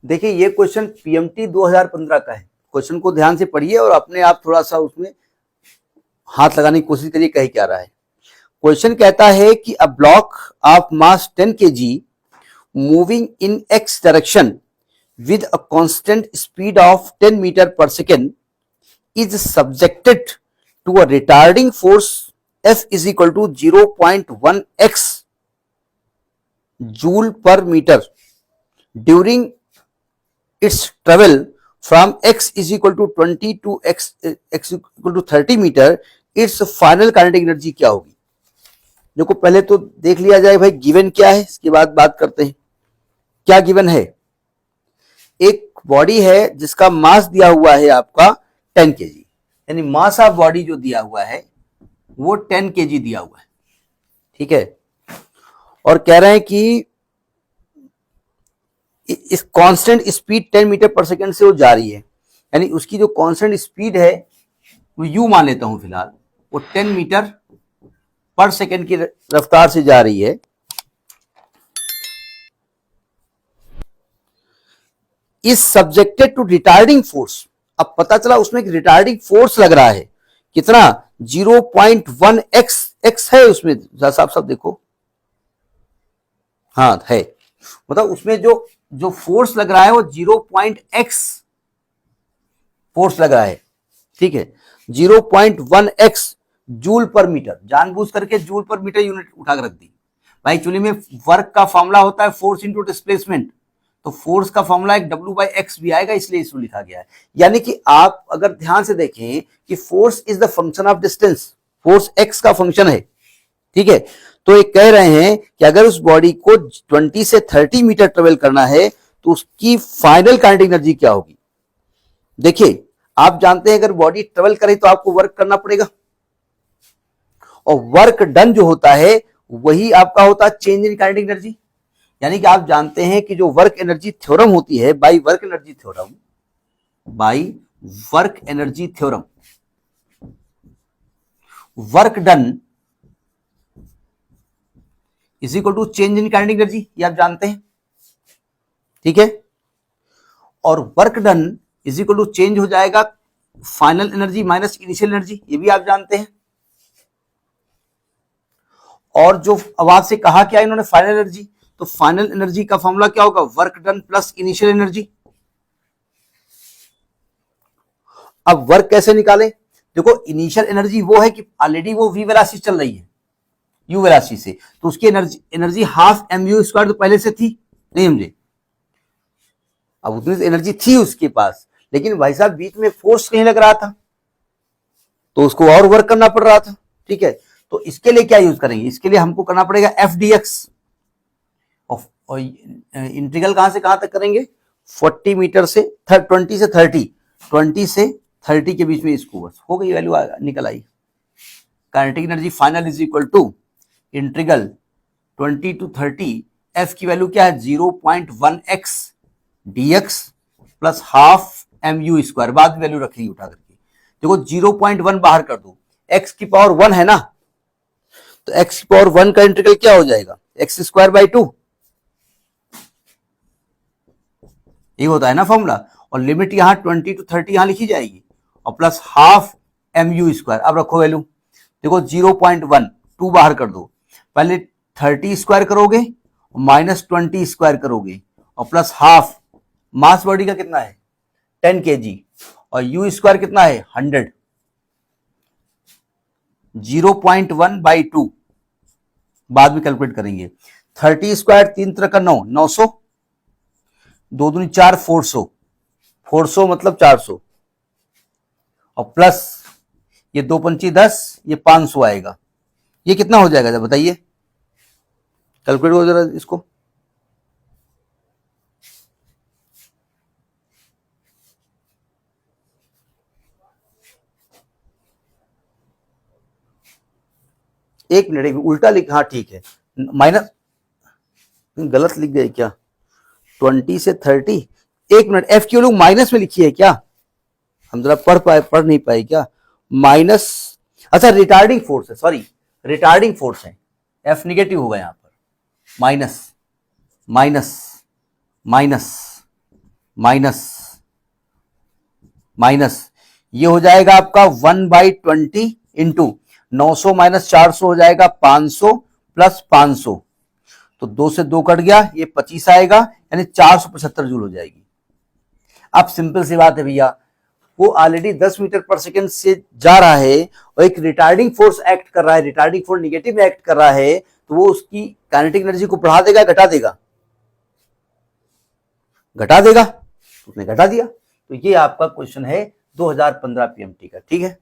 देखिए ये question PMT 2015 का है। क्वेश्चन को ध्यान से पढ़िए और अपने आप थोड़ा सा उसमें हाथ लगाने की कोशिश करिए कह क्या रहा है। क्वेश्चन कहता है कि a block of mass 10 kg moving in x direction with a constant speed of 10 meter per second is subjected to a retarding force F is equal to 0.1 x joule per meter during its travel from x is equal to 20 to x equal to 30 meter, its final kinetic energy क्या होगी। देखो पहले तो देख लिया जाए भाई given क्या है, इसके बाद बात करते हैं। क्या गिवन है, एक बॉडी है जिसका मास दिया हुआ है आपका 10 kg, यानी मास ऑफ बॉडी जो दिया हुआ है वो 10 kg दिया हुआ है, ठीक है। और कह रहे हैं कि इस कांस्टेंट स्पीड 10 मीटर पर सेकंड से वो जा रही है, यानी उसकी जो कांस्टेंट स्पीड है वो यू मान लेता हूं फिलहाल, वो 10 मीटर पर सेकंड की रफ्तार से जा रही है। Is subjected to retarding force, अब पता चला उसमें एक रिटार्डिंग फोर्स लग रहा है, कितना 0.1 x है उसमें, साफ साफ देखो, हाँ है, मतलब उसमें जो फोर्स लग रहा है वो 0.x फोर्स लग रहा है, ठीक है। 0.1x जूल पर मीटर, जानबूझ करके जूल पर मीटर यूनिट उठा कर रख दी भाई। एक्चुअली में वर्क का फॉर्मूला होता है फोर्स इंटू डिस्प्लेसमेंट, तो फोर्स का फॉर्मूला एक W/x भी आएगा, इसलिए इसको लिखा गया है। यानी कि आप अगर ध्यान से देखें कि force is the function of distance, force x का फंक्शन है, ठीक है। तो ये कह रहे हैं कि अगर उस बॉडी को 20 से 30 मीटर ट्रेवल करना है तो उसकी फाइनल काइनेटिक एनर्जी क्या होगी। देखिए आप जानते हैं अगर बॉडी ट्रेवल करे तो आपको वर्क करना पड़ेगा, और वर्क डन जो होता है वही आपका होता है चेंज इन काइनेटिक एनर्जी। यानी कि आप जानते हैं कि जो वर्क एनर्जी थ्योरम होती है, by work energy theorem, by work energy theorem, work done is equal to change in kinetic energy, ये आप जानते हैं, ठीक है। और work done is equal to change हो जाएगा final energy minus initial energy, ये भी आप जानते हैं। और जो अब आपसे कहा क्या इन्होंने फाइनल एनर्जी, तो फाइनल एनर्जी का फॉर्मूला क्या होगा, work done plus initial energy. अब वर्क कैसे निकालें, देखो इनिशियल एनर्जी वो है कि ऑलरेडी वो v वेलोसिटी चल रही है u वेलोसिटी से, तो उसकी एनर्जी हाफ mu स्क्वायर तो पहले से थी, नहीं समझे। अब उतनी एनर्जी थी उसके पास, लेकिन भाई साहब बीच में फोर्स कहीं लग रहा था तो उसको और वर्क करना पड़ रहा था, ठीक है। तो इसके लिए क्या यूज करेंगे, इसके लिए हमको करना पड़ेगा FDX, और इंटीग्रल कहां से कहां तक करेंगे, 40 मीटर से 20 से 30, 20 से 30 के बीच में इसको बस हो गई, वैल्यू निकल आई। Kinetic energy final is equal to integral 20 to 30, F की वैल्यू क्या है 0.1x dx plus half mu square, बाद में वैल्यू रखेंगे उठा करके। देखो 0.1 बाहर कर दो, x की पावर 1 है ना, तो x की पावर 1 का इंटीग्रल क्या हो जाएगा, x स्क्वायर बाई 2, ये होता है ना फॉर्मूला। और लिमिट यहां 20 to 30 यहां लिखी जाएगी, और प्लस हाफ mu स्क्वायर। अब रखो वैल्यू, देखो 0.1, 2 बाहर कर दो, पहले 30 स्क्वायर करोगे माइनस 20 स्क्वायर करोगे, और प्लस हाफ, मास बॉडी का कितना है 10 kg, और u स्क्वायर कितना है 100, 0.1 बाई 2 बाद में कैलकुलेट करेंगे। 30 स्क्वायर 3 तरह का 9, 900, 2 दूनी 4, 400, 400 मतलब 400, और प्लस ये 2 पंची 10, ये 500 आएगा। ये कितना हो जाएगा जब बताइए, कैलकुलेट हो जरा इसको। एक मिनट, एक उल्टा लिख, हाँ ठीक है, माइनस, गलत लिख गए क्या, 20 से 30, एक मिनट, एफ की वैल्यू माइनस में लिखी है क्या, हम जरा पढ़ नहीं पाए क्या, माइनस, अच्छा रिटार्डिंग फोर्स है, सॉरी रिटार्डिंग फोर्स है, एफ निगेटिव होगा यहां पर, minus minus minus minus minus ये हो जाएगा आपका 1/20 इंटू 900 माइनस 400 हो जाएगा 500 प्लस 500, तो 2 से 2 कट गया, ये 25 आएगा, यानी 475 जूल हो जाएगी। अब सिंपल सी बात है भैया, वो ऑलरेडी 10 मीटर पर सेकंड से जा रहा है और एक रिटार्डिंग फोर्स एक्ट कर रहा है, रिटार्डिंग फोर्स निगेटिव में एक्ट कर रहा है, तो वो उसकी काइनेटिक एनर्जी को बढ़ा देगा, घटा देगा, घटा देगा, उसने घटा दिया। तो ये आपका क्वेश्चन है 2015 पीएमटी का, ठीक है।